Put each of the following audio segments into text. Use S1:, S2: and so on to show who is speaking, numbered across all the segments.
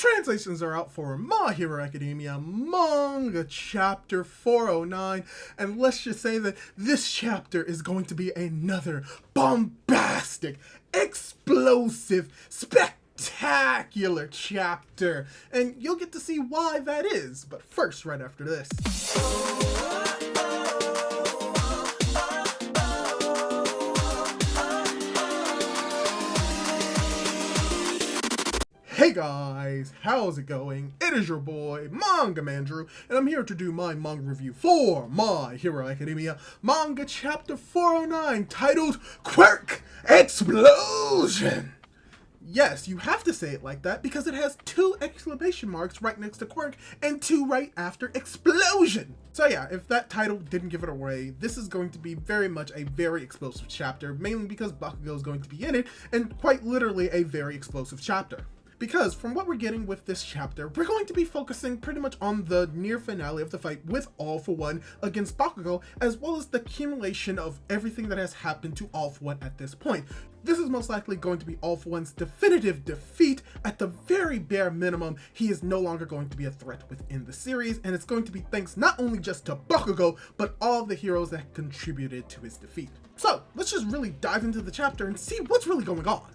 S1: Translations are out for My Hero Academia Manga Chapter 409, and let's just say that this chapter is going to be another bombastic, explosive, spectacular chapter, and you'll get to see why that is, but first, right after this. Hey guys, how's it going? It is your boy, Manga Mandrew, and I'm here to do my manga review for My Hero Academia Manga Chapter 409, titled Quirk Explosion! Yes, you have to say it like that because it has 2 exclamation marks right next to Quirk and 2 right after Explosion. So yeah, if that title didn't give it away, this is going to be very much a very explosive chapter, mainly because Bakugo is going to be in it, and quite literally a very explosive chapter. Because from what we're getting with this chapter, we're going to be focusing pretty much on the near finale of the fight with All For One against Bakugo, as well as the accumulation of everything that has happened to All For One at this point. This is most likely going to be All For One's definitive defeat. At the very bare minimum, he is no longer going to be a threat within the series, and it's going to be thanks not only just to Bakugo, but all the heroes that contributed to his defeat. So let's just really dive into the chapter and see what's really going on.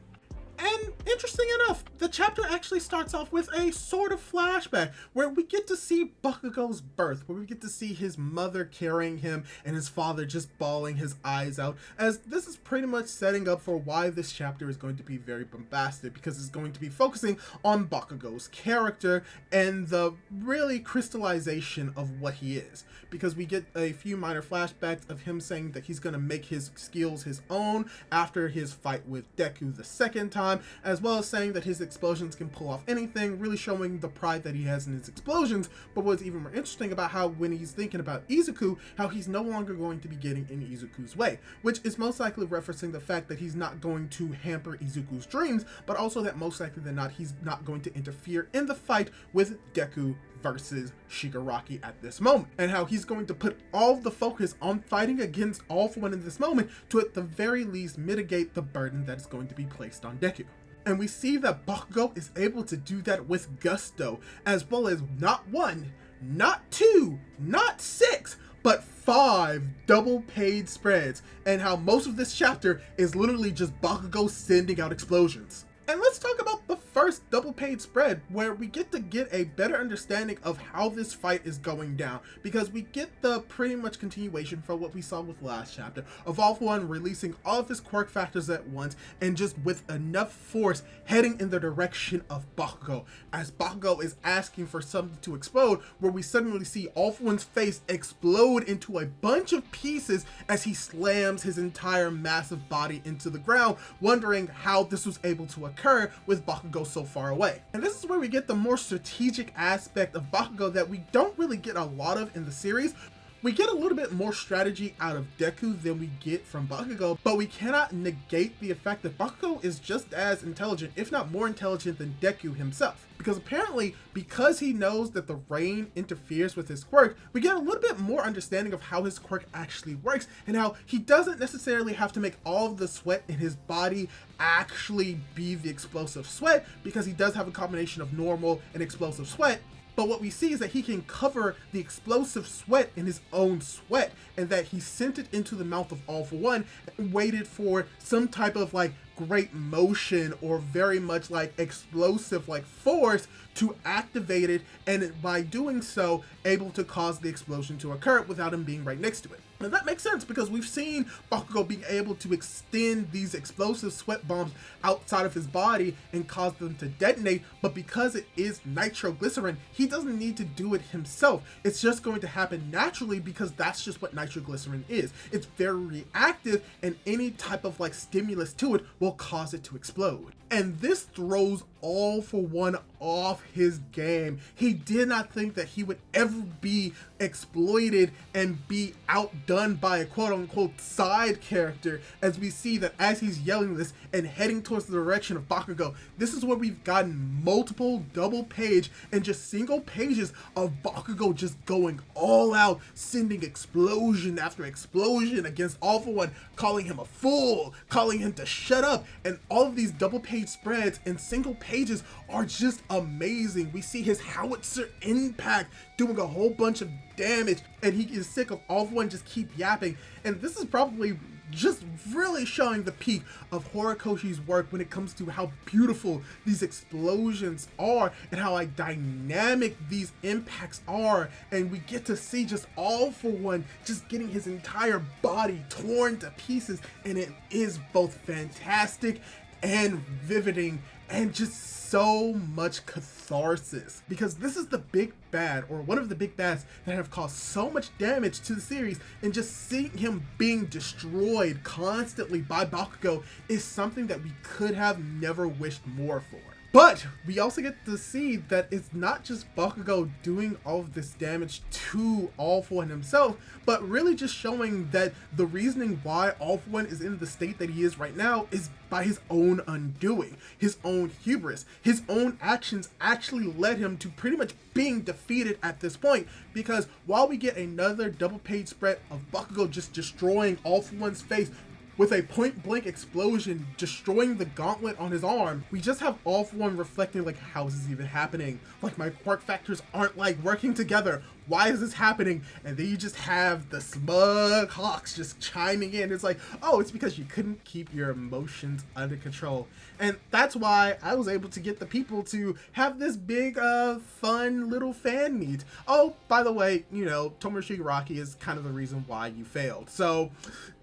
S1: And interesting enough, the chapter actually starts off with a sort of flashback where we get to see Bakugo's birth, where we get to see his mother carrying him and his father just bawling his eyes out, as this is pretty much setting up for why this chapter is going to be very bombastic, because it's going to be focusing on Bakugo's character and the really crystallization of what he is. Because we get a few minor flashbacks of him saying that he's going to make his skills his own after his fight with Deku the second time, as well as saying that his explosions can pull off anything, really showing the pride that he has in his explosions. But what's even more interesting about how when he's thinking about Izuku, how he's no longer going to be getting in Izuku's way, which is most likely referencing the fact that he's not going to hamper Izuku's dreams, but also that most likely than not, he's not going to interfere in the fight with Deku versus Shigaraki at this moment, and how he's going to put all of the focus on fighting against All For One in this moment to at the very least mitigate the burden that is going to be placed on Deku. And we see that Bakugo is able to do that with gusto, as well as not 1, not 2, not 6, but 5 double page spreads, and how most of this chapter is literally just Bakugo sending out explosions. And let's talk about the first double page spread, where we get to get a better understanding of how this fight is going down, because we get the pretty much continuation from what we saw with last chapter of All For One releasing all of his quirk factors at once and just with enough force heading in the direction of Bakugo, as Bakugo is asking for something to explode, where we suddenly see All For One's face explode into a bunch of pieces as he slams his entire massive body into the ground, wondering how this was able to occur with Bakugo so far away. And this is where we get the more strategic aspect of Bakugo that we don't really get a lot of in the series. We get a little bit more strategy out of Deku than we get from Bakugo, but we cannot negate the effect that Bakugo is just as intelligent, if not more intelligent than Deku himself. Because apparently, because he knows that the rain interferes with his quirk, we get a little bit more understanding of how his quirk actually works, and how he doesn't necessarily have to make all of the sweat in his body actually be the explosive sweat, because he does have a combination of normal and explosive sweat. But what we see is that he can cover the explosive sweat in his own sweat, and that he sent it into the mouth of All For One and waited for some type of like great motion or very much like explosive like force to activate it, and by doing so able to cause the explosion to occur without him being right next to it. And that makes sense because we've seen Bakugo being able to extend these explosive sweat bombs outside of his body and cause them to detonate, but because it is nitroglycerin, he doesn't need to do it himself. It's just going to happen naturally because that's just what nitroglycerin is. It's very reactive, and any type of like stimulus to it will cause it to explode. And this throws All For One off his game. He did not think that he would ever be exploited and be outdone by a quote-unquote side character, as we see that as he's yelling this and heading towards the direction of Bakugo, this is where we've gotten multiple double page and just single pages of Bakugo just going all out, sending explosion after explosion against All For One, calling him a fool, calling him to shut up, and all of these double page page spreads and single pages are just amazing. We see his howitzer impact doing a whole bunch of damage, and he is sick of all for one just keep yapping. And this is probably just really showing the peak of Horikoshi's work when it comes to how beautiful these explosions are and how like dynamic these impacts are. And we get to see just all for one just getting his entire body torn to pieces, and it is both fantastic and riveting and just so much catharsis, because this is the big bad, or one of the big bads, that have caused so much damage to the series, and just seeing him being destroyed constantly by Bakugo is something that we could have never wished more for. But we also get to see that it's not just Bakugo doing all of this damage to All For One himself, but really just showing that the reasoning why All For One is in the state that he is right now is by his own undoing, his own hubris. His own actions actually led him to pretty much being defeated at this point, because while we get another double page spread of Bakugo just destroying All For One's face with a point-blank explosion, destroying the gauntlet on his arm, we just have All For One reflecting like, how is this even happening? Like, my quirk factors aren't like working together. Why is this happening? And then you just have the smug Hawks just chiming in. It's like, oh, it's because you couldn't keep your emotions under control. And that's why I was able to get the people to have this big, fun little fan meet. Oh, by the way, you know, Tomoyo Shigaraki is kind of the reason why you failed. So,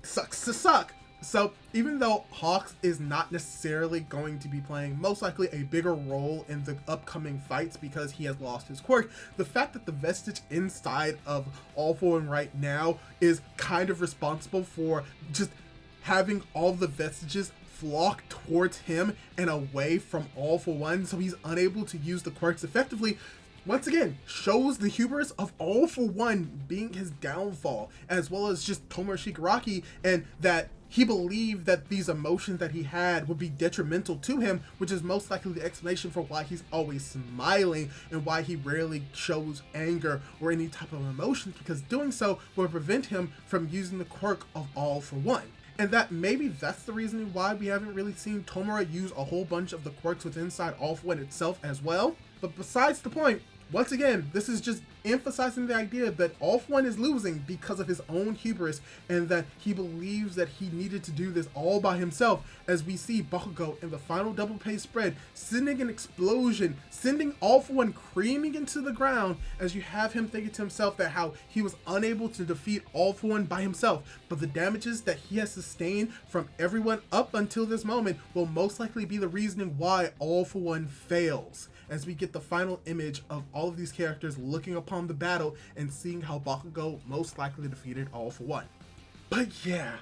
S1: sucks to suck. So even though Hawks is not necessarily going to be playing most likely a bigger role in the upcoming fights because he has lost his quirk, the fact that the vestige inside of All For One right now is kind of responsible for just having all the vestiges flock towards him and away from All For One, so he's unable to use the quirks effectively, once again shows the hubris of All For One being his downfall, as well as just Tomoyo Shigaraki, and that he believed that these emotions that he had would be detrimental to him, which is most likely the explanation for why he's always smiling and why he rarely shows anger or any type of emotions, because doing so will prevent him from using the quirk of All For One. And that maybe that's the reason why we haven't really seen Tomura use a whole bunch of the quirks within inside All For One itself as well. But besides the point, once again, this is just emphasizing the idea that All For One is losing because of his own hubris, and that he believes that he needed to do this all by himself, as we see Bakugo in the final double page spread sending an explosion, sending All For One creaming into the ground, as you have him thinking to himself that how he was unable to defeat All For One by himself, but the damages that he has sustained from everyone up until this moment will most likely be the reasoning why All For One fails, as we get the final image of all of these characters looking upon the battle and seeing how Bakugo most likely defeated All For One. But yeah,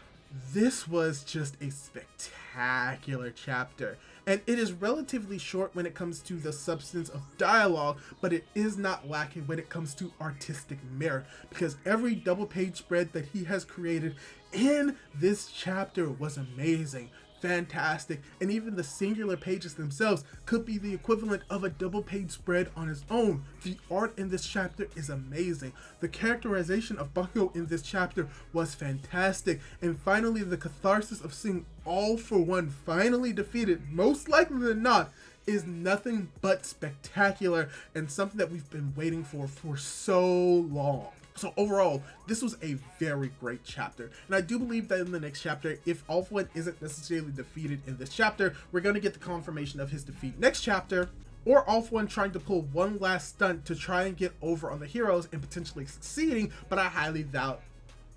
S1: this was just a spectacular chapter, and it is relatively short when it comes to the substance of dialogue, but it is not lacking when it comes to artistic merit, because every double page spread that he has created in this chapter was amazing, fantastic, and even the singular pages themselves could be the equivalent of a double page spread on its own. The art in this chapter is amazing. The characterization of Bakugo in this chapter was fantastic, and finally the catharsis of seeing All For One finally defeated, most likely than not, is nothing but spectacular and something that we've been waiting for so long. So overall, this was a very great chapter, and I do believe that in the next chapter, if All For One isn't necessarily defeated in this chapter, we're going to get the confirmation of his defeat next chapter, or All For One trying to pull one last stunt to try and get over on the heroes and potentially succeeding, but I highly doubt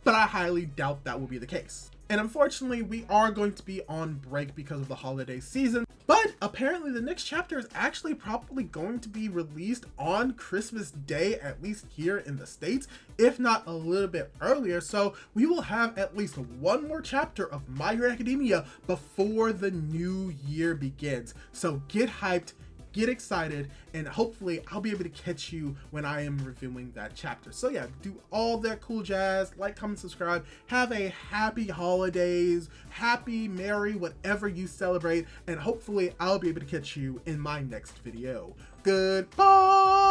S1: that will be the case. And unfortunately, we are going to be on break because of the holiday season, but apparently the next chapter is actually probably going to be released on Christmas Day, at least here in the States, if not a little bit earlier. So we will have at least one more chapter of My Hero Academia before the new year begins. So get hyped, get excited, and hopefully I'll be able to catch you when I am reviewing that chapter. So yeah, do all that cool jazz, like, comment, subscribe, have a happy holidays, happy, merry, whatever you celebrate, and hopefully I'll be able to catch you in my next video. Goodbye!